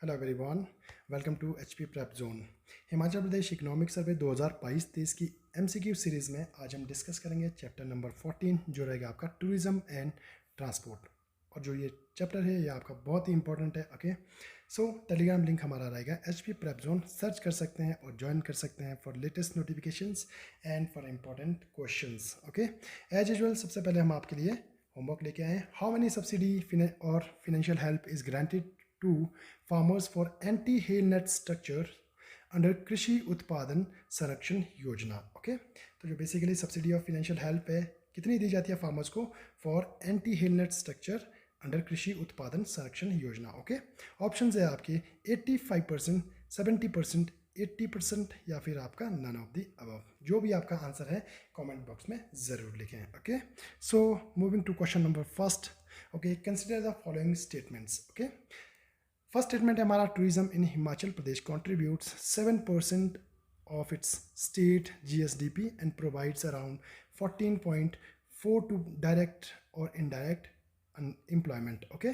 Hello everyone, welcome to HP prep zone. Himachal Pradesh economic survey 2022-23 की MCQ series में आज हम डिस्कस करेंगे चैप्टर नंबर 14 जो रहेगा आपका टूरिज्म एंड ट्रांसपोर्ट। और जो ये चैप्टर है ये आपका बहुत ही इंपॉर्टेंट है। ओके, सो टेलीग्राम लिंक हमारा रहेगा एचपी प्रेप जोन, सर्च कर सकते हैं और ज्वाइन कर सकते हैं for latest notifications and for important questions. Okay, as usual सबसे पहले हम आपके लिए होमवर्क लेके आए हैं। हाउ मेनी सब्सिडी और financial help is granted to farmers for anti hail net structure under Krishi Utpadan Sanrakshan Yojana. Okay, तो जो basically subsidy of financial help है कितनी दी जाती है फार्मर्स को for anti hail net structure under Krishi Utpadan Sanrakshan Yojana. Okay, option है आपके 85%, 70%, 80% या फिर आपका नन ऑफ दी अबव। जो भी आपका आंसर है कमेंट बॉक्स में ज़रूर लिखें। Okay, so moving to question number first. Okay, consider the following statements. Okay, first statement है हमारा, tourism in Himachal Pradesh contributes 7% of its state GSDP and provides around 14.4 to direct और indirect employment. Okay,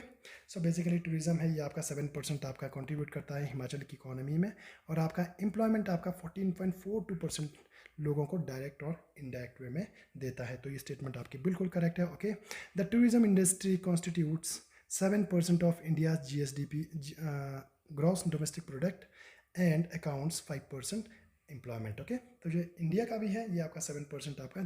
so basically tourism है ये आपका 7% आपका contribute करता है हिमाचल की इकोनॉमी में, और आपका एम्प्लॉयमेंट आपका 14.42% लोगों को डायरेक्ट और इनडायरेक्ट वे में देता है। तो ये स्टेटमेंट आपकी बिल्कुल करेक्ट है। Okay, the tourism industry constitutes 7% of India's GSDP, gross domestic product, and accounts 5% employment. Okay, तो जो इंडिया का भी है ये आपका 7% आपका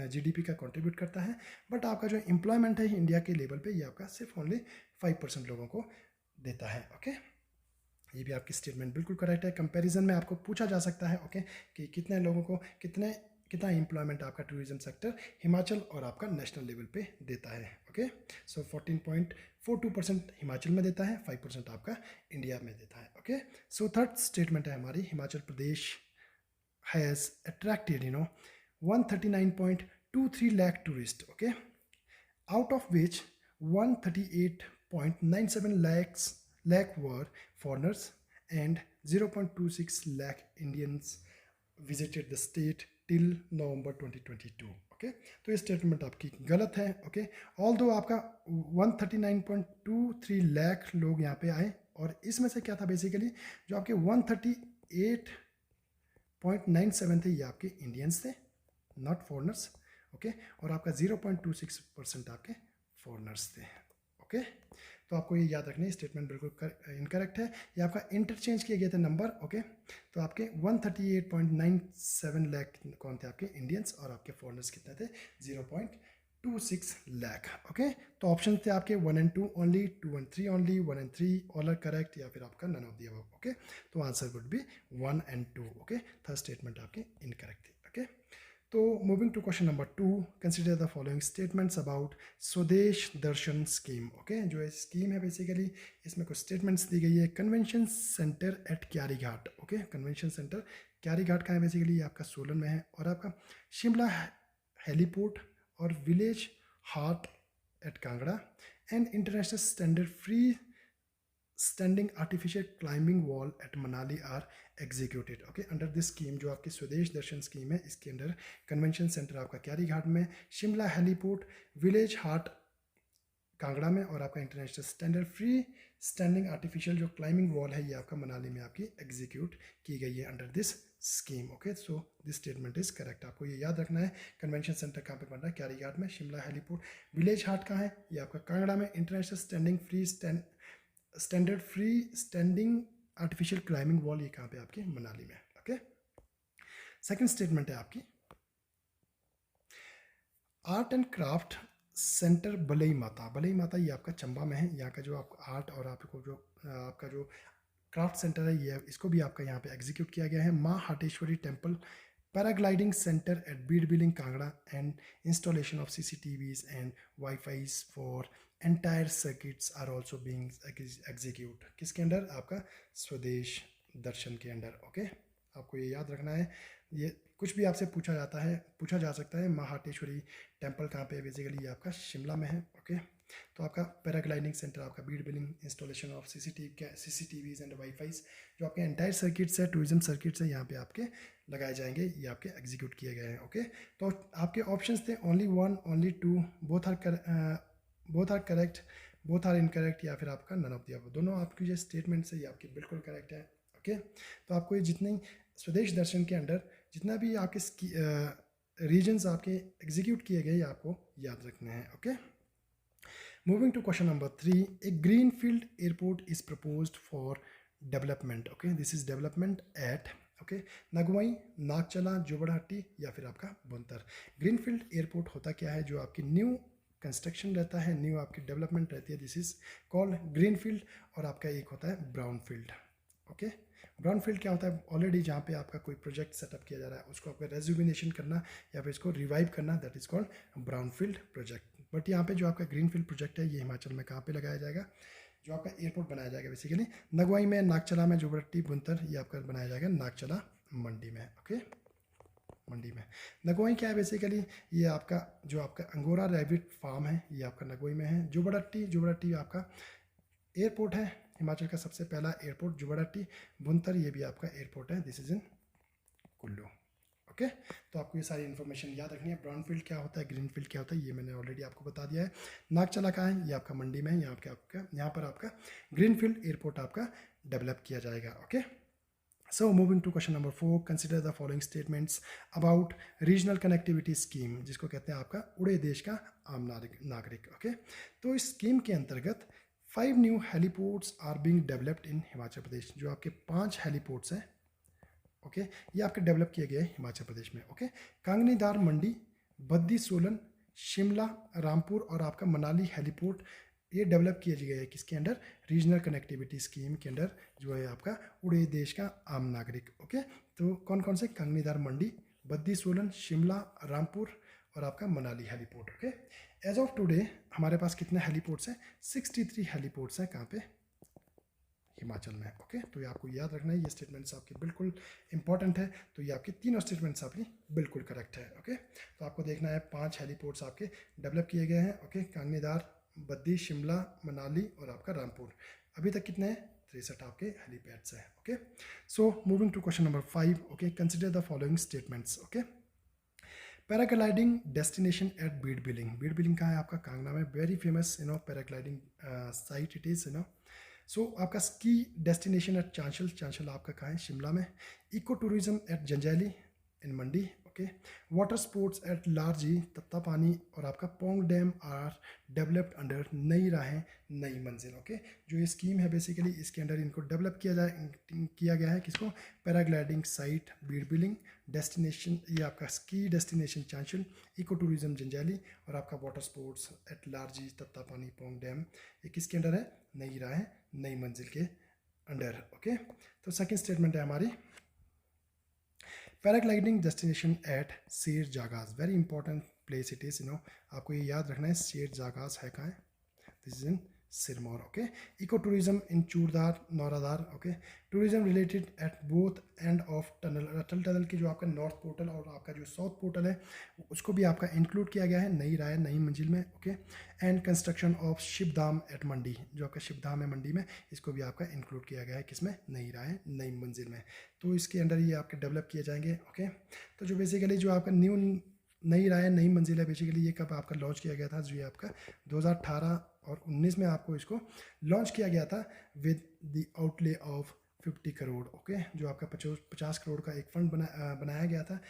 जीडीपी का कंट्रीब्यूट करता है, बट आपका जो एम्प्लॉयमेंट है इंडिया के लेवल पे ये आपका सिर्फ ओनली 5% लोगों को देता है। ओके, ये भी आपकी स्टेटमेंट बिल्कुल करेक्ट है। कंपैरिजन में आपको पूछा जा सकता है ओके कि कितने लोगों को कितना एम्प्लॉयमेंट आपका टूरिज्म सेक्टर हिमाचल और आपका नेशनल लेवल पे देता है। ओके, सो 14.42% हिमाचल में देता है, 5% आपका इंडिया में देता है। ओके, सो थर्ड स्टेटमेंट है हमारी, Himachal Pradesh has attracted 139.23 lakh tourists, okay, out of which 138.97 lakh were foreigners and 0.26 lakh Indians visited the state till November 2022। Okay, तो ये स्टेटमेंट आपकी गलत है। ओके, ऑल्दो आपका 139.23 लाख लोग यहाँ पे आए, और इसमें से क्या था बेसिकली जो आपके 138.97 थे ये आपके इंडियंस थे, नॉट फॉरनर्स। ओके, और आपका 0.26% आपके फॉरनर्स थे। ओके, तो आपको ये याद रखना है, स्टेटमेंट बिल्कुल इनकरेक्ट है। ये आपका इंटरचेंज किए गए थे नंबर। ओके, तो आपके 138.97 लाख कौन थे आपके इंडियंस, और आपके फॉरनर्स कितने थे 0.26 लाख। ओके, तो ऑप्शन थे आपके 1 and 2 only, 2 and 3 only, 1 and 3 all are correct, या फिर आपका none of the above. Okay, तो answer would be 1 and 2। Okay, third statement आपके इनकरेक्ट थी। ओके, तो moving to question number 2, consider the following statements about Swadesh Darshan scheme. Okay, जो ये scheme है बेसिकली इसमें कुछ स्टेटमेंट्स दी गई है। कन्वेंशन सेंटर एट क्यारी घाट। ओके, कन्वेंशन सेंटर क्यारी घाट का है बेसिकली, आपका सोलन में है, और आपका शिमला हेलीपोर्ट और village haat at Kangra and international standard free standing artificial climbing wall at Manali are executed. Okay, under this scheme जो आपकी स्वदेश दर्शन स्कीम है इसके अंडर कन्वेंशन सेंटर आपका क्यारी घाट में, Shimla heliport, village heart Kangra में, और आपका international standard free standing artificial जो क्लाइंबिंग वॉल है ये आपका मनाली में आपकी एग्जीक्यूट की गई है under this scheme. Okay, so this statement is correct. आपको ये याद रखना है, कन्वेंशन सेंटर कहाँ पे बन रहा है, क्यारी घाट में, शिमला हेलीपोर्ट, विलेज हार्ट कहाँ है, ये आपका कांगड़ा में, international standard free standing artificial climbing wall ये कहाँ पे आपके मनाली में। ओके, सेकंड स्टेटमेंट है आपकी, आर्ट एंड क्राफ्ट सेंटर बलई माता। बलई माता ये आपका चंबा में है, यहाँ का जो आप आर्ट और आपका जो क्राफ्ट सेंटर है ये इसको भी आपका यहाँ पे एग्जीक्यूट किया गया है। Maa Hateshwari temple paragliding centre at Bir Billing Kangra and installation of CCTVs and WiFis for entire circuits are also being execute. किसके अंडर, आपका स्वदेश दर्शन के अंडर। ओके, आपको ये याद रखना है, ये कुछ भी आपसे पूछा जा सकता है। महाटेश्वरी टेम्पल कहाँ पे है बेसिकली, ये आपका शिमला में है। ओके, तो आपका पैराग्लाइडिंग सेंटर आपका Bir Billing, installation of CCTVs and WiFis जो आपके एंटायर सर्किट्स है, टूरिज्म सर्किट्स है, यहाँ पे आपके लगाए जाएंगे, ये आपके एग्जीक्यूट किए गए हैं। ओके, तो आपके ऑप्शंस थे only 1, only 2, both are correct, both are incorrect या फिर आपका नन ऑफ द अबव, दोनों आपकी जो स्टेटमेंट्स है ये आपकी बिल्कुल करेक्ट है। ओके, तो आपको ये जितनी स्वदेश दर्शन के अंडर जितना भी आपके रीजन्स आपके एग्जीक्यूट किए गए ये आपको याद रखने हैं। Okay, moving to question number 3, a green field airport is proposed for development. Okay, this is development at okay Nagwai, Nagchala, Jobrhatti या फिर आपका बुंतर। ग्रीनफील्ड एयरपोर्ट होता क्या है, जो आपकी न्यू कंस्ट्रक्शन रहता है, न्यू आपकी डेवलपमेंट रहती है, दिस इज कॉल्ड ग्रीनफील्ड। और आपका एक होता है brown field. Okay, brown field क्या होता है, ऑलरेडी जहाँ पे आपका कोई प्रोजेक्ट सेटअप किया जा रहा है उसको आपका रेजुविनेशन करना या फिर इसको रिवाइव करना, that is called brown field project. But यहाँ पे जो आपका ग्रीन फील्ड प्रोजेक्ट है ये हिमाचल में कहाँ पे लगाया जाएगा, जो आपका एयरपोर्ट बनाया जाएगा बेसिकली नगवाई में, नागचला में, जोबड़हट्टी, बुंतर, ये आपका बनाया जाएगा नागचला मंडी में। ओके, मंडी में। नगवाई क्या है बेसिकली, ये आपका जो आपका अंगोरा रैबिट फार्म है ये आपका नगवाई में है। जोबड़हट्टी आपका एयरपोर्ट है, हिमाचल का सबसे पहला एयरपोर्ट जोबड़हट्टी। बुंतर ये भी आपका एयरपोर्ट है, this is in Kullu. Okay, तो आपको ये सारी इन्फॉर्मेशन याद रखनी है। ब्राउन फील्ड क्या होता है, ग्रीन फील्ड क्या होता है, ये मैंने ऑलरेडी आपको बता दिया है। नागचला का है, ये आपका मंडी में है, यहाँ पर आपका ग्रीन फील्ड एयरपोर्ट आपका डेवलप किया जाएगा। Okay, so moving to question number 4, consider the following statements about regional connectivity scheme, जिसको कहते हैं आपका उड़े देश का आम नागरिक। ओके, तो इस स्कीम के अंतर्गत 5 new heliports are being developed in Himachal Pradesh. जो आपके 5 हेलीपोर्ट्स हैं, ओके, ये आपके डेवलप किए गए हिमाचल प्रदेश में। ओके, कांगनीधार मंडी, बद्दी सोलन, शिमला, रामपुर और आपका मनाली हेलीपोर्ट ये डेवलप किए गए हैं किसके अंडर, रीजनल कनेक्टिविटी स्कीम के अंडर, जो है आपका उड़े देश का आम नागरिक। ओके, तो कौन कौन से, कांगनीधार मंडी, बद्दी सोलन, शिमला, रामपुर और आपका Manali heliport. Okay, as of today हमारे पास कितने हेलीपोर्ट्स हैं, 63 हेलीपोर्ट्स हैं, कहाँ पे, हिमाचल में। ओके, तो ये आपको याद रखना है, ये स्टेटमेंट्स आपके बिल्कुल इंपॉर्टेंट है, तो ये आपके तीनों स्टेटमेंट्स आपकी बिल्कुल करेक्ट है। ओके, तो आपको देखना है 5 हेलीपोर्ट्स आपके डेवलप किए गए हैं। ओके, कांगनीधार, बद्दी, शिमला, मनाली और आपका रामपुर। अभी तक कितने हैं, 63 आपके हेलीपैड्स हैं। Okay, so moving to question number 5, okay, consider the following statements. Okay, paragliding destination at Bir Billing. Bir Billing कहाँ है, आपका कांगड़ा में, very famous paragliding site it is so आपका स्की डेस्टिनेशन एट चांशल आपका कहाँ है, शिमला में। Eco tourism at Janjehli in Mandi. Okay, water sports at Larji, Tattapani और आपका Pong dam are developed under Nai Rahen Nai मंजिल। ओके, जो ये स्कीम है बेसिकली इसके अंडर इनको डेवलप किया गया है, किसको, paragliding site Bir Billing, destination ये आपका ski destination Chanshal, eco tourism Janjehli और आपका water sports at Larji, Tattapani, Pong dam, ये किसके अंडर है, नई राहें नई मंजिल के अंडर। ओके, तो सेकंड स्टेटमेंट है हमारी, paragliding destination at Sher Jagaj, very important place it is, आपको ये याद रखना है, शेर जागाज है कहाँ है, this is in Sirmaur. Okay, eco tourism in Churdhar, Nauradhar. Okay, tourism related at both end of tunnel, Atal tunnel की जो आपका नॉर्थ पोर्टल और आपका जो साउथ पोर्टल है उसको भी आपका इंक्लूड किया गया है नई राय नई मंजिल में। Okay, and construction of Shivdham at Mandi, जो आपका शिवधाम है मंडी में, इसको भी आपका इंक्लूड किया गया है किसमें, नई राय नई मंजिल में। तो इसके अंडर ये आपके डेवलप किए जाएंगे। ओके, तो जो बेसिकली जो आपका न्यू नई राय नई मंजिल है बेसिकली ये कब आपका लॉन्च किया गया था, जो ये आपका 2018 और 19 में आपको इसको लॉन्च किया गया था with the outlay of 50 crore. Okay, जो आपका 50 करोड़ का एक फंड बनाया गया था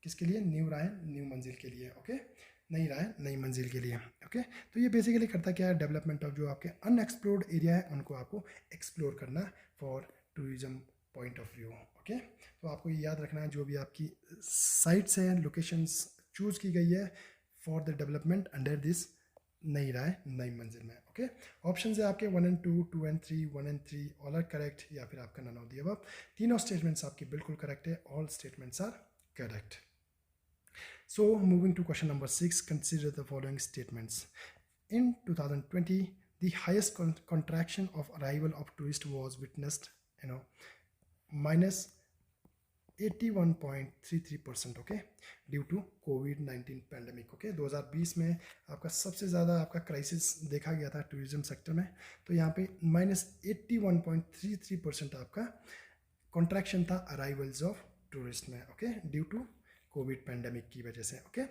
किसके लिए, न्यू राय न्यू मंजिल के लिए। ओके, नई राय नई मंजिल के लिए। ओके, तो ये बेसिकली करता क्या है, डेवलपमेंट ऑफ जो आपके अनएक्सप्लोर्ड एरिया है उनको आपको एक्सप्लोर करना for tourism point of view. Okay, तो आपको ये याद रखना है, जो भी आपकी साइट्स हैं, लोकेशंस चूज़ की गई है for the development under this नई राय नई मंजिल में। ओके, ऑप्शन है आपके 1 and 2, 2 and 3, 1 and 3 all are correct, या फिर आपका नन ऑफ द अबव। तीनों स्टेटमेंट्स आपके बिल्कुल करेक्ट है, all statements are correct. So moving to question number 6, consider the following statements. In 2020 the highest contraction of arrival of tourist was witnessed minus 81.33%। Okay, due to कोविड-19 pandemic. Okay, 2020 में आपका सबसे ज़्यादा आपका crisis देखा गया था टूरिज्म सेक्टर में, तो यहाँ पे -81.33% आपका कॉन्ट्रैक्शन था अराइवल्स ऑफ टूरिस्ट में। Okay, due to covid pandemic की वजह से। ओके,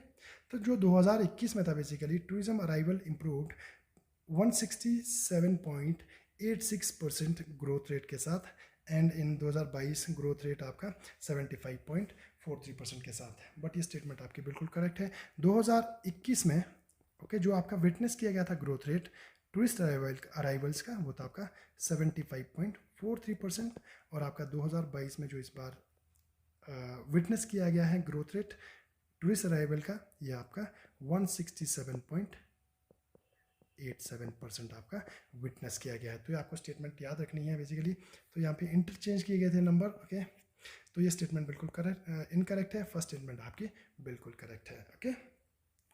तो जो 2021 में था basically tourism arrival improved 167.86% growth rate के साथ, एंड इन 2022 ग्रोथ रेट आपका 75.43% के साथ। बट ये स्टेटमेंट आपकी बिल्कुल करेक्ट है। 2021 में ओके जो आपका विटनेस किया गया था ग्रोथ रेट टूरिस्ट अराइवल्स का, वो था आपका 75.43%, और आपका 2022 में जो इस बार विटनेस किया गया है ग्रोथ रेट टूरिस्ट अराइवल का, ये आपका 167.87% आपका विटनेस किया गया है। तो ये आपको स्टेटमेंट याद रखनी है बेसिकली। तो यहाँ पे इंटरचेंज किए गए थे नंबर, ओके। तो ये स्टेटमेंट बिल्कुल करेक्ट इनकरेक्ट है, फर्स्ट स्टेटमेंट आपकी बिल्कुल करेक्ट है, ओके।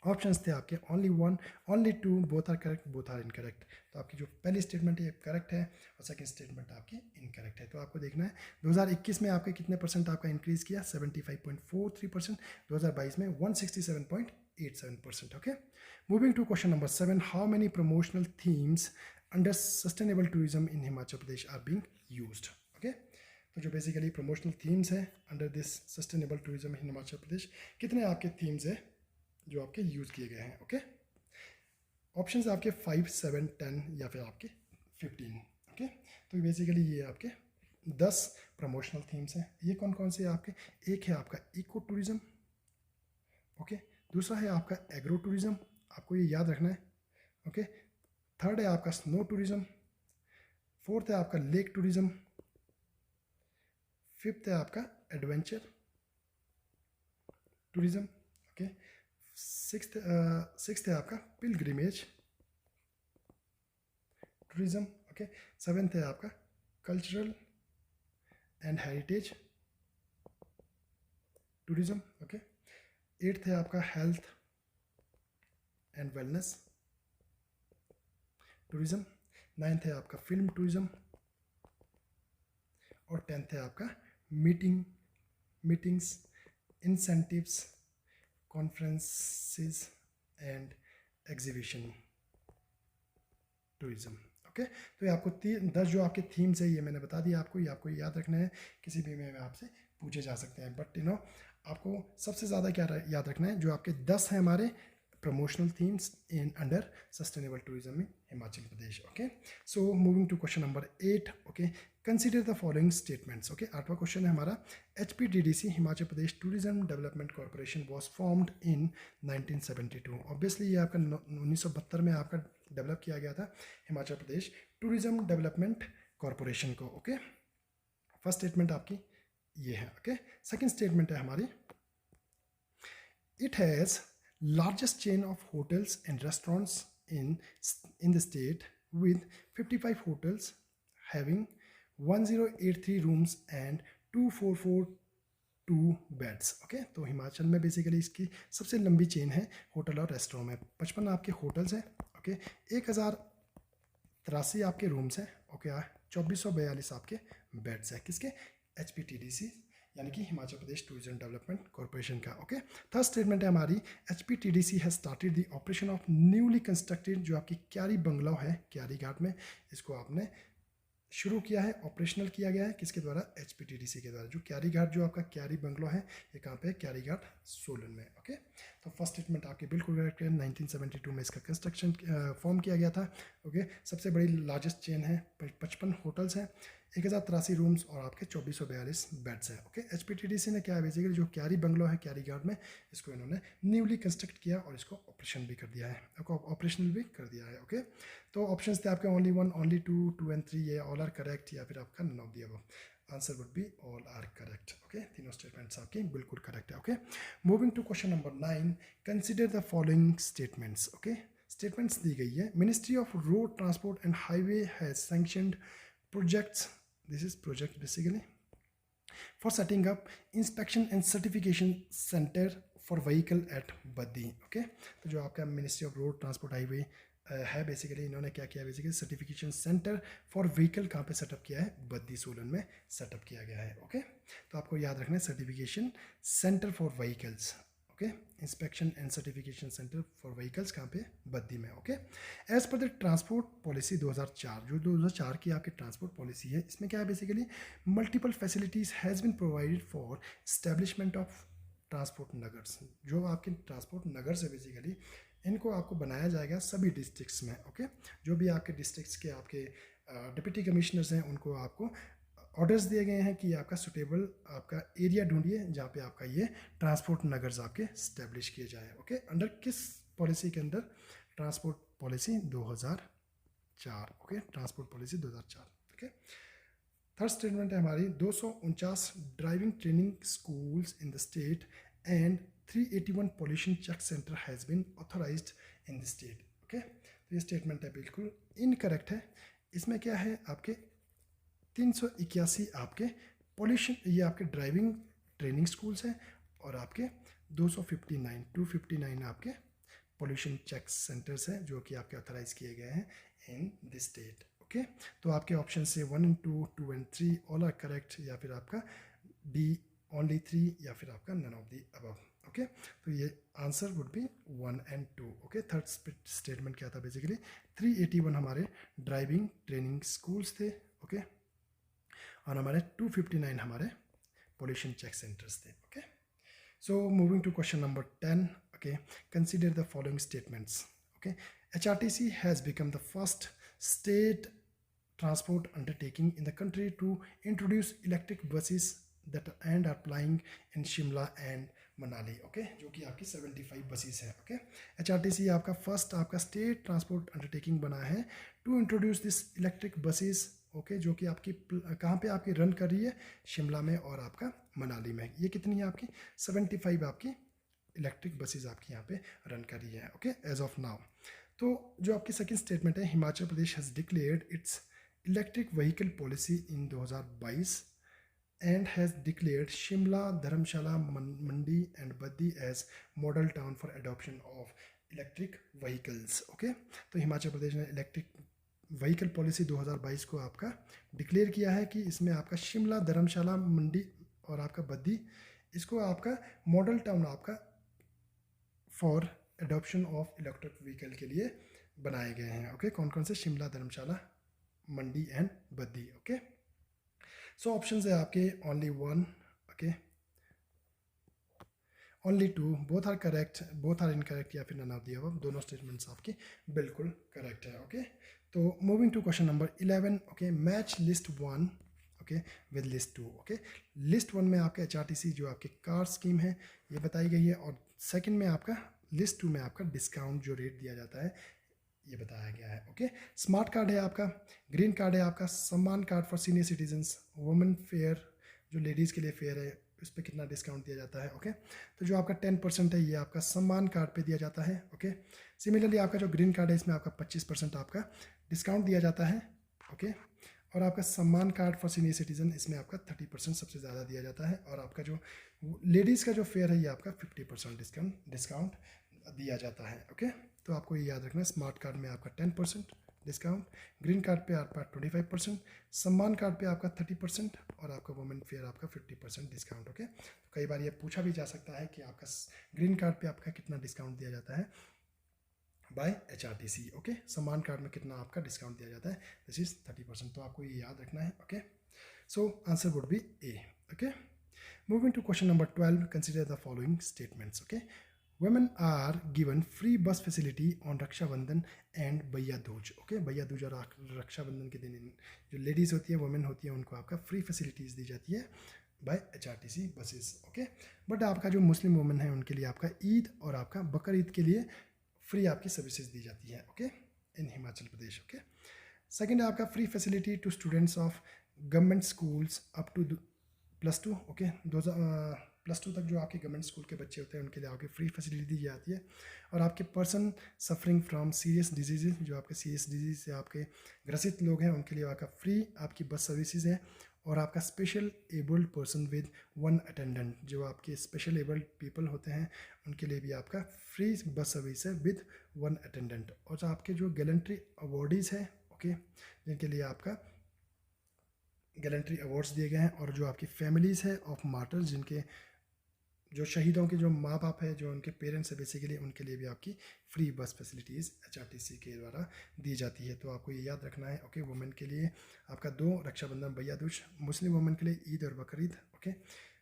ऑप्शंस थे आपके only 1, only 2, both are correct, both are incorrect. तो आपकी जो पहली स्टेटमेंट है ये करेक्ट है और सेकंड स्टेटमेंट आपकी इनकरेक्ट है। तो आपको देखना है 2021 में आपके कितने परसेंट आपका इंक्रीज किया, 75.43%, 2022 में 167.87%, okay. Moving to question number 7, how many promotional themes under sustainable tourism in Himachal Pradesh are being used, okay. तो जो बेसिकली प्रमोशनल थीम्स हैं under this sustainable tourism in Himachal Pradesh, कितने आपके थीम्स है जो आपके यूज़ किए गए हैं, ओके। ऑप्शंस आपके 5, 7, 10 या फिर आपके 15, ओके। तो बेसिकली ये आपके 10 प्रमोशनल थीम्स हैं। ये कौन कौन से हैं आपके, एक है आपका इको टूरिज्म, ओके। दूसरा है आपका एग्रो टूरिज्म, आपको ये याद रखना है, ओके। थर्ड है आपका स्नो टूरिज्म, फोर्थ है आपका लेक टूरिज्म, फिफ्थ है आपका एडवेंचर टूरिज्म, ओके। सिक्स्थ है आपका पिलग्रिमेज टूरिज्म, ओके। सेवेंथ है आपका cultural and heritage tourism, okay. Eighth है आपका health and wellness tourism. Ninth है आपका फिल्म टूरिज्म, और टेंथ है आपका meetings, incentives, conferences and exhibition tourism, okay. तो ये आपको 10 जो आपके थीम्स है ये मैंने बता दिया आपको, ये आपको याद रखना है, किसी भी में आपसे पूछे जा सकते हैं। बट आपको सबसे ज़्यादा क्या याद रखना है, जो आपके 10 हैं हमारे promotional themes in under sustainable tourism in Himachal Pradesh, okay. So moving to question number 8, okay. Consider the following statements, okay. 8वां क्वेश्चन है हमारा, HPTDC Himachal Pradesh tourism development corporation was formed in 1972। Obviously ये आपका 1972 में आपका डेवलप किया गया था Himachal Pradesh tourism development corporation को, ओके। फर्स्ट स्टेटमेंट आपकी ये है, ओके। सेकंड स्टेटमेंट है हमारी, it has largest chain of hotels and restaurants in the state with 55 hotels having 1083 rooms and 2442 beds, okay. तो हिमाचल में बेसिकली इसकी सबसे लंबी चेन है होटल और रेस्टोरेंट में। 55 आपके होटल्स हैं, ओके। 1083 आपके रूम्स हैं, ओके। 2442 आपके बेड्स हैं, किसके, HPTDC यानी कि Himachal Pradesh tourism development corporation का, ओके। थर्ड स्टेटमेंट है हमारी, HPTDC has started the operation of newly constructed, जो आपकी क्यारी बंगलो है क्यारी घाट में, इसको आपने शुरू किया है, ऑपरेशनल किया गया है, किसके द्वारा, HPTDC के द्वारा। जो क्यारी घाट जो आपका क्यारी बंगलो है ये कहाँ पे है, क्यारी घाट सोलन में, ओके। तो फर्स्ट स्टेटमेंट आपकी बिल्कुल करेक्ट है, 1972 में इसका कंस्ट्रक्शन फॉर्म किया गया था, ओके। सबसे बड़ी लार्जेस्ट चेन है, 55 होटल्स हैं, 1083 रूम्स और आपके 2442 बेड्स हैं, ओके। HPTDC ने क्या है बेसिकली, जो क्यारी बंगलो है क्यारी घाट में, इसको इन्होंने न्यूली कंस्ट्रक्ट किया और इसको ऑपरेशन भी कर दिया है, ऑपरेशनल भी कर दिया है, ओके। तो ऑप्शंस थे आपके ओनली 1, ओनली 2, 2 and 3, ये ऑल आर करेक्ट, या फिर आपका none of the above. Answer would be all are correct, okay. तीनों स्टेटमेंट्स आपकी बिल्कुल करेक्ट है, okay. Moving to question number 9, consider the following statements, okay. Statements दी गई है, ministry of road transport and highway has sanctioned projects, this is project basically, for setting up inspection and certification center for vehicle at Baddi, okay। तो जो आपका ministry of road transport highway है basically, इन्होंने क्या किया basically, certification centre for vehicle कहाँ पे setup किया है, बद्दी सोलन में सेटअप किया गया है, ओके। तो आपको याद रखना है certification centre for vehicles, okay. Inspection and certification centre for vehicles कहाँ पे, बद्दी में, okay. As per the transport policy 2004, जो 2004 की आपकी ट्रांसपोर्ट पॉलिसी है, इसमें क्या है basically, multiple facilities has been provided for establishment of transport नगर्स। जो आपके ट्रांसपोर्ट नगर्स है बेसिकली, इनको आपको बनाया जाएगा सभी डिस्ट्रिक्ट्स में। ओके, जो भी आपके डिस्ट्रिक्ट्स के आपके डिप्टी कमिश्नर्स हैं उनको आपको ऑर्डर्स दिए गए हैं कि आपका सुटेबल आपका एरिया ढूंढिए जहाँ पे आपका ये ट्रांसपोर्ट नगर्स आपके स्टैब्लिश किए जाए। ओके, अंडर किस पॉलिसी के अंदर? Transport policy 2004। Okay, transport policy 2004। Okay, third statement है हमारी 249 driving training schools in the state and 381 pollution check centre has been authorised in the state. Okay, तो ये स्टेटमेंट है बिल्कुल इनकरेक्ट है। इसमें क्या है, आपके 381 आपके पॉल्यूशन, ये आपके ड्राइविंग ट्रेनिंग स्कूल्स हैं, और आपके 259 आपके पॉल्यूशन चेक सेंटर्स हैं जो कि आपके ऑथराइज किए गए हैं इन दिस स्टेट। ओके, तो आपके ऑप्शन से 1 and 2, 2 and 3 all are correct, या फिर आपका डी ओनली 3, या फिर आपका none of the above. Okay, तो ये answer would be 1 and 2। Okay, third statement क्या था बेसिकली, 381 हमारे ड्राइविंग ट्रेनिंग स्कूल्स थे। ओके, और हमारे 259 हमारे pollution check centers थे। Okay, so moving to question number 10. Okay, consider the following statements. Okay, HRTC has become the first state transport undertaking in the country to introduce electric buses that and are plying in Shimla and Manali. Okay, जो कि आपकी 75 buses है। Okay, HRTC आपका first आपका state transport undertaking बना है to introduce this electric buses. Okay, जो कि आपकी कहाँ पे आपकी रन कर रही है, शिमला में और आपका मनाली में। ये कितनी है आपकी 75 आपकी इलेक्ट्रिक बसेस आपकी यहाँ पे रन कर रही है। Okay, as of now. तो जो आपकी सेकंड स्टेटमेंट है, Himachal Pradesh has declared its electric vehicle policy in 2022 and has declared Shimla, Dharamshala, Mandi and Baddi as model town for adoption of electric vehicles. Okay, तो हिमाचल प्रदेश ने electric vehicle policy 2022 को आपका declare किया है कि इसमें आपका शिमला, धर्मशाला, मंडी और आपका बद्दी, इसको आपका मॉडल टाउन आपका for adoption of electric vehicle के लिए बनाए गए हैं। ओके, कौन कौन से? Shimla, Dharamshala, Mandi and Baddi. Okay, so options है आपके only 1, okay, only 2, both are correct, both are incorrect, या फिर नन ऑफ द अबव। दोनों स्टेटमेंट्स आपके बिल्कुल करेक्ट है। ओके, तो moving to question number 11। Okay, match list 1 okay with list 2। Okay, list 1 में आपका HRTC जो आपके कार स्कीम है ये बताई गई है, और सेकंड में आपका लिस्ट 2 में आपका डिस्काउंट जो रेट दिया जाता है ये बताया गया है। ओके, स्मार्ट कार्ड है आपका, ग्रीन कार्ड है आपका, सम्मान card for senior citizens, women fair जो लेडीज़ के लिए फेयर है उस पर कितना डिस्काउंट दिया जाता है। ओके, तो जो आपका 10% है ये आपका सम्मान कार्ड पे दिया जाता है। ओके, सिमिलरली आपका जो ग्रीन कार्ड है इसमें आपका 25% आपका डिस्काउंट दिया जाता है। ओके, और आपका सम्मान कार्ड फॉर सीनियर सिटीजन इसमें आपका 30% सबसे ज़्यादा दिया जाता है, और आपका जो लेडीज़ का जो फेयर है ये आपका 50% डिस्काउंट दिया जाता है। ओके, तो आपको ये याद रखना है, स्मार्ट कार्ड में आपका 10% डिस्काउंट, ग्रीन कार्ड पे आपका 25%, सम्मान कार्ड पे आपका 30%, और आपका वुमेन फेयर आपका 50% डिस्काउंट। ओके, तो कई बार ये पूछा भी जा सकता है कि आपका ग्रीन कार्ड पे आपका कितना डिस्काउंट दिया जाता है बाय HRTC। ओके, सम्मान कार्ड में कितना आपका डिस्काउंट दिया जाता है, दिस इज 30%। तो आपको ये याद रखना है। Okay, so answer would be A. Okay, moving to question number 12, consider the following statements. Okay, women are given free bus facility on Raksha Bandhan and Bhaiya Dooj। Okay, भैया दूज और रक्षा बंधन के दिन जो लेडीज़ होती है, वुमेन होती है, उनको आपका फ्री फैसिलिटीज़ दी जाती है by HRTC buses. Okay, but आपका जो मुस्लिम वुमेन है उनके लिए आपका ईद और आपका बकर ईद के लिए फ्री आपकी सर्विसेज दी जाती है। Okay, in Himachal Pradesh. Okay, second है आपका free facility to students of government schools up to +2। Okay, +2 तक जो आपके गवर्नमेंट स्कूल के बच्चे होते हैं उनके लिए आपकी फ्री फैसिलिटी दी जाती है, और आपके person suffering from serious disease, जो आपके सीरियस डिजीज़ से आपके ग्रसित लोग हैं उनके लिए आपका फ्री आपकी बस सर्विसेज है, और आपका special abled person with 1 attendant, जो आपके स्पेशल एबल्ड पीपल होते हैं उनके लिए भी आपका फ्री बस सर्विस है विद 1 अटेंडेंट, और जो आपके जो गैलेंट्री अवॉर्डीज़ हैं, ओके, जिनके लिए आपका गैलेंट्री अवार्ड्स दिए गए हैं, और जो आपकी फैमिलीज़ है ऑफ मार्टर्स, जिनके जो शहीदों के जो माँ बाप है, जो उनके पेरेंट्स है बेसिकली, उनके लिए भी आपकी फ्री बस फैसिलिटीज़ HRTC के द्वारा दी जाती है। तो आपको ये याद रखना है। ओके, वुमेन के लिए आपका 2 रक्षाबंधन, भैया दूज, मुस्लिम वुमेन के लिए ईद और बकरीद। ओके,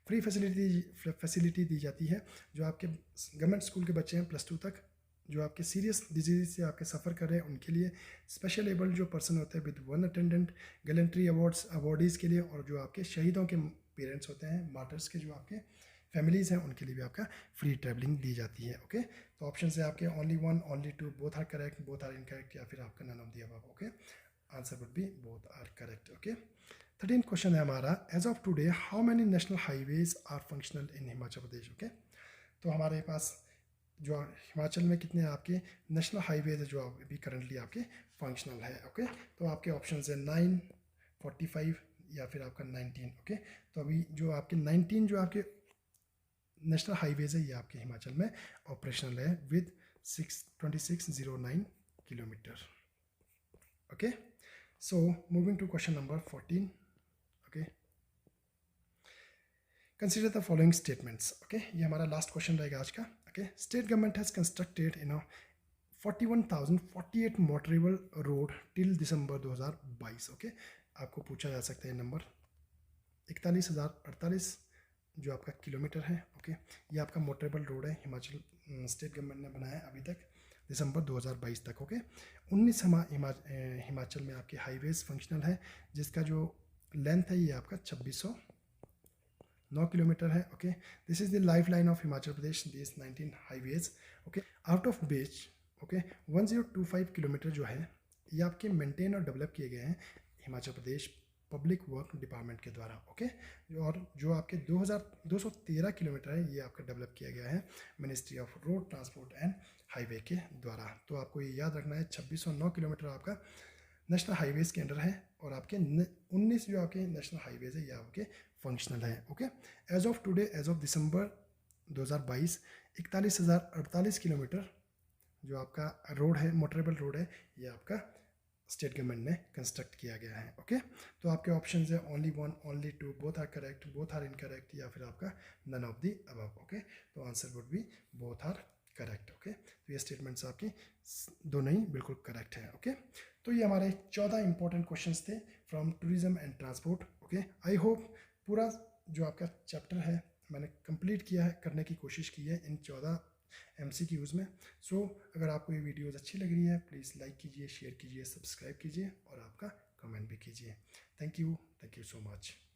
फ्री फैसिलिटी दी जाती है। जो आपके गवर्नमेंट स्कूल के बच्चे हैं +2 तक, जो आपके सीरियस डिजीज से आपके सफ़र कर रहे हैं उनके लिए, स्पेशल एबल्ड जो पर्सन होते हैं with 1 attendant, gallantry awards awardees के लिए, और जो आपके शहीदों के पेरेंट्स होते हैं, मार्टर्स के जो आपके फैमिलीज़ हैं उनके लिए भी आपका फ्री ट्रैवलिंग दी जाती है। ओके, तो ऑप्शन है आपके only 1, only 2, both are correct, both are incorrect, या फिर आपका none of the above. Okay, answer would be both are correct. Okay, 13 question है हमारा, as of today how many national highways are functional in Himachal Pradesh. Okay, तो हमारे पास जो हिमाचल में कितने आपके नेशनल हाईवेज है जो अभी करंटली आपके फंक्शनल है। ओके, तो आपके ऑप्शन है 9, 45 या फिर आपका 19। ओके, तो अभी जो आपके 19 जो आपके नेशनल हाईवेज है ये आपके हिमाचल में ऑपरेशनल है with 2609 kilometre. Okay, so moving to question number 14। Okay, consider the following statements. Okay, ये हमारा लास्ट क्वेश्चन रहेगा आज का। Okay, state government has constructed 41,048 motorable road till December 2022। Okay, आपको पूछा जा सकता है नंबर 41,048 जो आपका किलोमीटर है। ओके, ये आपका मोटरेबल रोड है, हिमाचल स्टेट गवर्नमेंट ने बनाया है अभी तक दिसंबर 2022 तक। ओके, 19 हिमाचल में आपके हाईवेज फंक्शनल है, जिसका जो लेंथ है ये आपका 2609 किलोमीटर है। Okay, this is the life line of Himachal Pradesh, this 19 highways. Okay, out of beach okay 1025 kilometre जो है ये आपके मेंटेन और डेवलप किए गए हैं Himachal Pradesh public work department के द्वारा। ओके, और जो आपके 2213 किलोमीटर है ये आपका डेवलप किया गया है ministry of road transport and highway के द्वारा। तो आपको ये याद रखना है 2609 किलोमीटर आपका नेशनल हाईवेज़ के अंडर है, और आपके 19 जो आपके नेशनल हाईवेज़ है ये आपके फंक्शनल है। Okay, as of today, as of December 2022, 41,048 kilometre जो आपका रोड है, मोटरेबल रोड है, ये आपका स्टेट गवर्नमेंट ने कंस्ट्रक्ट किया गया है। ओके, तो आपके ऑप्शन है only 1, only 2, both are correct, both are incorrect, या फिर आपका none of the above. Okay, तो answer would be both are correct. Okay, तो ये स्टेटमेंट्स आपकी दोनों ही बिल्कुल करेक्ट है। ओके, तो ये हमारे 14 इंपॉर्टेंट क्वेश्चंस थे from tourism and transport. Okay, I hope पूरा जो आपका चैप्टर है मैंने कंप्लीट किया है, करने की कोशिश की है इन 14 MCQs में। सो अगर आपको ये वीडियोस अच्छी लग रही है प्लीज़ लाइक कीजिए, शेयर कीजिए, सब्सक्राइब कीजिए और आपका कमेंट भी कीजिए। Thank you so much.